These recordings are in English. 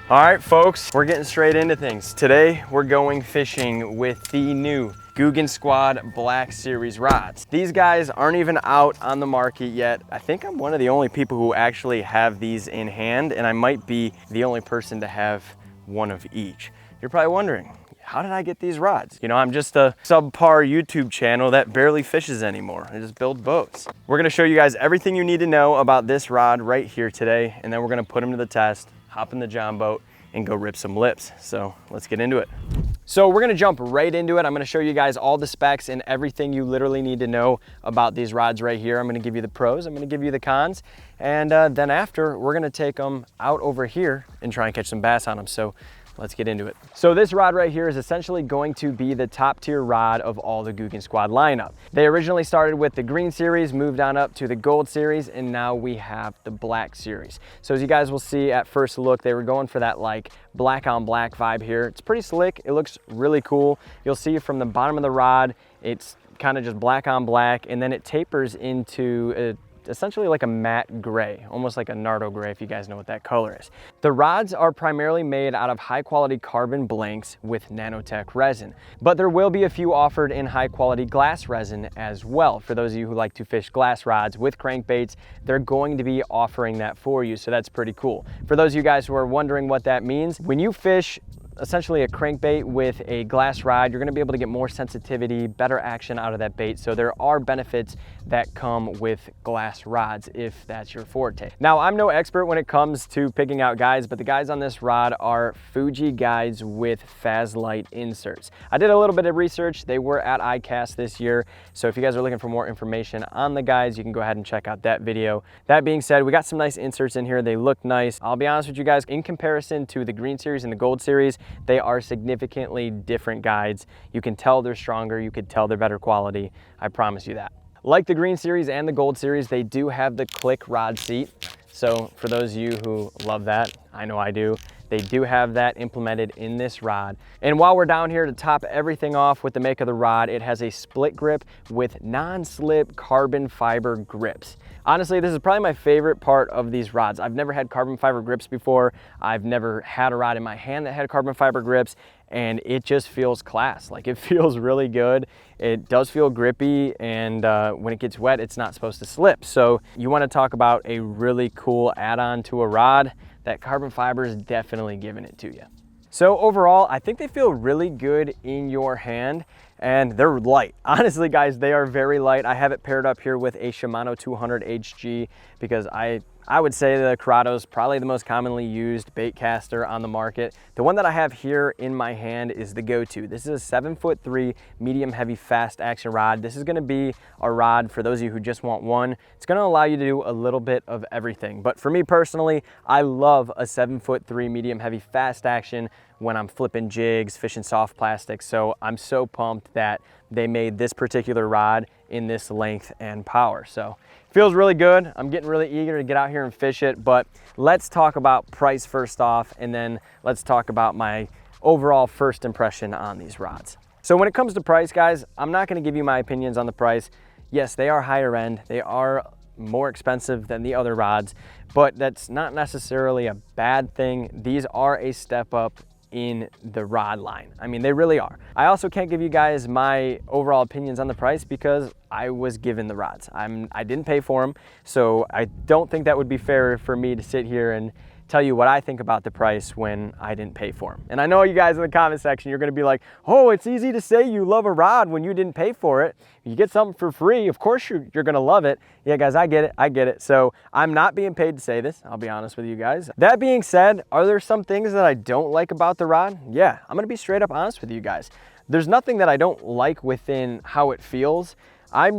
All right, folks, we're getting straight into things. Today, we're going fishing with the new GOOGAN Squad Black Series rods. These guys aren't even out on the market yet. I think I'm one of the only people who actually have these in hand, and I might be the only person to have one of each. You're probably wondering, how did I get these rods? You know, I'm just a subpar YouTube channel that barely fishes anymore. I just build boats. We're gonna show you guys everything you need to know about this rod right here today, and then we're gonna put them to the test, hop in the John boat, and go rip some lips. So let's get into it. So we're gonna jump right into it. I'm gonna show you guys all the specs and everything you literally need to know about these rods right here. I'm gonna give you the pros, I'm gonna give you the cons, and then after, we're gonna take them out over here and try and catch some bass on them. So let's get into it. So this rod right here is essentially going to be the top tier rod of all the GOOGAN Squad lineup. They originally started with the green series, moved on up to the gold series, and now we have the black series. So as you guys will see at first look, they were going for that like black on black vibe here. It's pretty slick, it looks really cool. You'll see from the bottom of the rod, it's kind of just black on black, and then it tapers into essentially like a matte gray, almost like a Nardo gray, if you guys know what that color is. The rods are primarily made out of high quality carbon blanks with nanotech resin, but there will be a few offered in high quality glass resin as well. For those of you who like to fish glass rods with crankbaits, they're going to be offering that for you, so that's pretty cool. For those of you guys who are wondering what that means, when you fish essentially a crankbait with a glass rod, you're gonna be able to get more sensitivity, better action out of that bait. So there are benefits that come with glass rods if that's your forte. Now, I'm no expert when it comes to picking out guides, but the guides on this rod are Fuji guides with Fazlite inserts. I did a little bit of research. They were at ICAST this year. So if you guys are looking for more information on the guides, you can go ahead and check out that video. That being said, we got some nice inserts in here. They look nice. I'll be honest with you guys, in comparison to the green series and the gold series, they are significantly different guides. You can tell they're stronger, you could tell they're better quality, I promise you that. Like the green series and the gold series, they do have the click rod seat. So for those of you who love that, I know I do, they do have that implemented in this rod. And while we're down here to top everything off with the make of the rod, it has a split grip with non-slip carbon fiber grips. Honestly, this is probably my favorite part of these rods. I've never had carbon fiber grips before. I've never had a rod in my hand that had carbon fiber grips, and it just feels class. Like, it feels really good. It does feel grippy, and when it gets wet, it's not supposed to slip. So you want to talk about a really cool add-on to a rod, that carbon fiber is definitely giving it to you. So overall, I think they feel really good in your hand, and they're light. Honestly, guys, they are very light. I have it paired up here with a Shimano 200 HG because I would say the Curado is probably the most commonly used bait caster on the market. The one that I have here in my hand is the go-to. This is a 7'3" medium heavy fast action rod. This is gonna be a rod for those of you who just want one. It's gonna allow you to do a little bit of everything. But for me personally, I love a 7'3" medium heavy fast action when I'm flipping jigs, fishing soft plastics. So I'm so pumped that they made this particular rod in this length and power. So feels really good. I'm getting really eager to get out here and fish it, but let's talk about price first off, and then let's talk about my overall first impression on these rods. So when it comes to price, guys, I'm not gonna give you my opinions on the price. Yes, they are higher end. They are more expensive than the other rods, but that's not necessarily a bad thing. These are a step up in the rod line. I mean, they really are. I also can't give you guys my overall opinions on the price because I was given the rods. I didn't pay for them, so I don't think that would be fair for me to sit here and tell you what I think about the price when I didn't pay for them. And I know you guys in the comment section, you're gonna be like, oh, it's easy to say you love a rod when you didn't pay for it. You get something for free, of course you're gonna love it. Yeah, guys, I get it. So I'm not being paid to say this, I'll be honest with you guys. That being said, are there some things that I don't like about the rod? Yeah, I'm gonna be straight up honest with you guys. There's nothing that I don't like within how it feels. I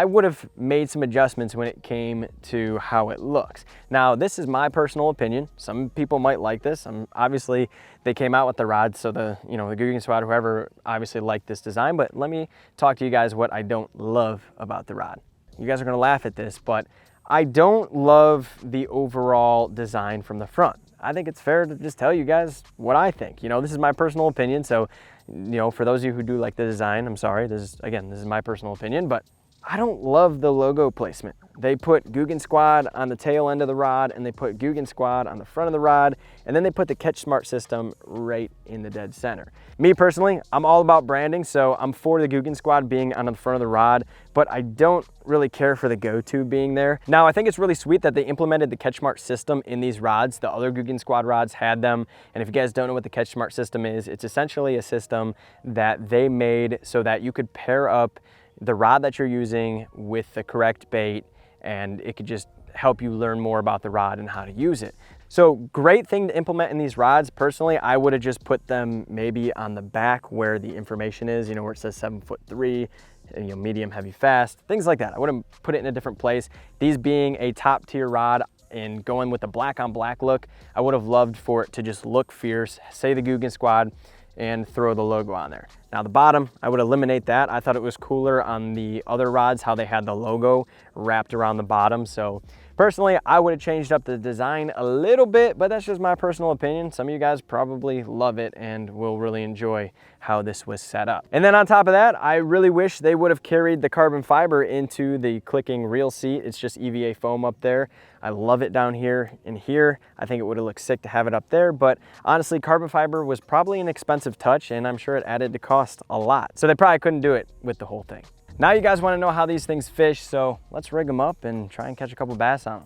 would have made some adjustments when it came to how it looks. Now, this is my personal opinion. Some people might like this. Obviously, they came out with the rod, so the GOOGAN Squad, whoever, obviously liked this design, but let me talk to you guys what I don't love about the rod. You guys are gonna laugh at this, but I don't love the overall design from the front. I think it's fair to just tell you guys what I think. This is my personal opinion, so for those of you who do like the design, I'm sorry, this is my personal opinion, but I don't love the logo placement. They put GOOGAN Squad on the tail end of the rod, and they put GOOGAN Squad on the front of the rod, and then they put the Catch Smart system right in the dead center. Me personally, I'm all about branding, so I'm for the GOOGAN Squad being on the front of the rod, but I don't really care for the go-to being there. Now, I think it's really sweet that they implemented the Catch Smart system in these rods. The other GOOGAN Squad rods had them, and if you guys don't know what the Catch Smart system is, it's essentially a system that they made so that you could pair up the rod that you're using with the correct bait, and it could just help you learn more about the rod and how to use it. So great thing to implement in these rods. Personally, I would have just put them maybe on the back where the information is, you know, where it says 7'3", you know, medium, heavy, fast, things like that. I would have put it in a different place. These being a top tier rod and going with the black on black look, I would have loved for it to just look fierce, say the GOOGAN Squad, and throw the logo on there. Now the bottom, I would eliminate that. I thought it was cooler on the other rods, how they had the logo wrapped around the bottom. So personally, I would have changed up the design a little bit, but that's just my personal opinion. Some of you guys probably love it and will really enjoy how this was set up. And then on top of that, I really wish they would have carried the carbon fiber into the clicking reel seat. It's just EVA foam up there. I love it down here and here. I think it would have looked sick to have it up there, but honestly, carbon fiber was probably an expensive touch, and I'm sure it added to cost a lot. So they probably couldn't do it with the whole thing. Now you guys want to know how these things fish, so let's rig them up and try and catch a couple bass on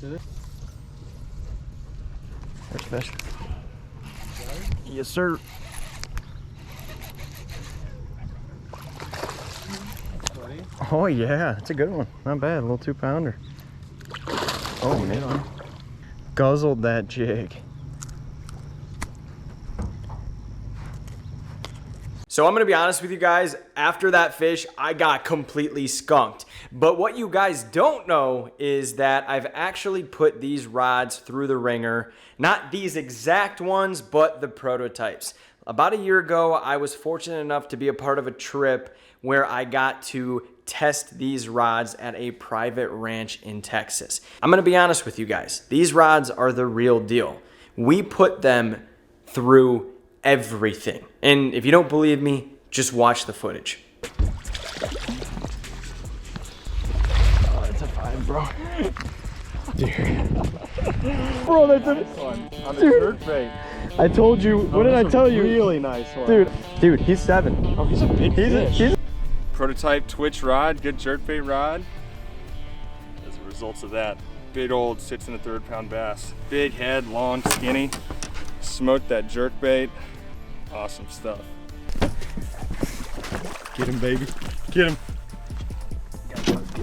them. There's fish. Yes, sir. Oh yeah, it's a good one. Not bad, a little 2-pounder. Oh man, guzzled that jig. So I'm gonna be honest with you guys, after that fish, I got completely skunked. But what you guys don't know is that I've actually put these rods through the ringer. Not these exact ones, but the prototypes. About a year ago, I was fortunate enough to be a part of a trip where I got to test these rods at a private ranch in Texas. I'm gonna be honest with you guys, these rods are the real deal. We put them through everything. And if you don't believe me, just watch the footage. Oh, that's a 5, bro. Dude. Bro, that's a nice one. On the jerk bait. I told you, what did I tell you? Really nice one. Dude, he's 7. Oh, he's a big fish. Prototype Twitch rod, good jerkbait rod. As a result of that, big old 6 1/3 pound bass. Big head, long, skinny. Smoked that jerkbait. Awesome stuff. Get him, baby. Get him.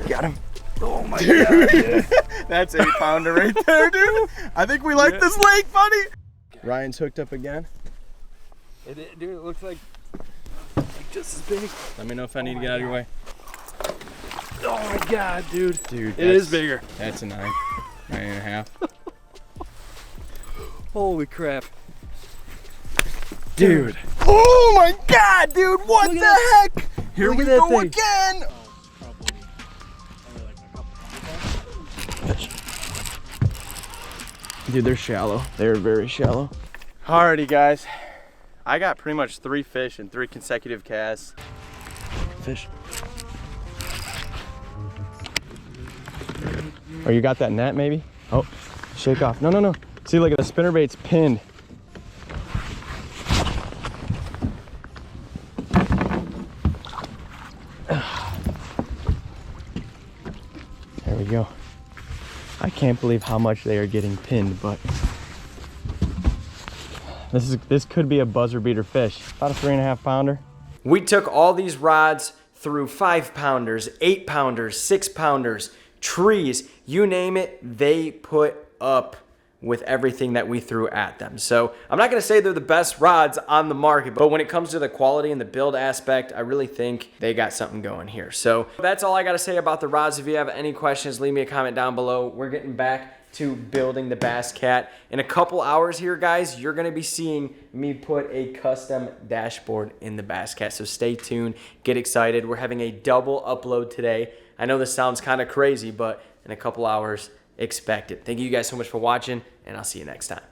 Got him. Oh my god. That's 8-pounder right there, dude. I think we like this lake, buddy. Ryan's hooked up again. Dude, it looks like just as big. Let me know if I need to get out of your way. Oh my god, dude. Dude, it is bigger. That's a 9.5. Holy crap. Dude. Oh my god, dude, what the heck? Here we go again. Dude, they're shallow. They're very shallow. Alrighty, guys. I got pretty much 3 fish in 3 consecutive casts. Fish. Oh, you got that net maybe? Oh, shake off. No, no, no. See, look at the spinnerbait's pinned. There we go. I can't believe how much they are getting pinned, but this could be a buzzer beater fish. About a 3.5 pounder. We took all these rods through 5 pounders, 8 pounders, 6 pounders, trees, you name it, they put up with everything that we threw at them. So I'm not gonna say they're the best rods on the market, but when it comes to the quality and the build aspect, I really think they got something going here. So that's all I gotta say about the rods. If you have any questions, leave me a comment down below. We're getting back to building the Bass Cat. In a couple hours here, guys, you're gonna be seeing me put a custom dashboard in the Bass Cat. So stay tuned, get excited. We're having a double upload today. I know this sounds kind of crazy, but in a couple hours, expect it. Thank you guys so much for watching, and I'll see you next time.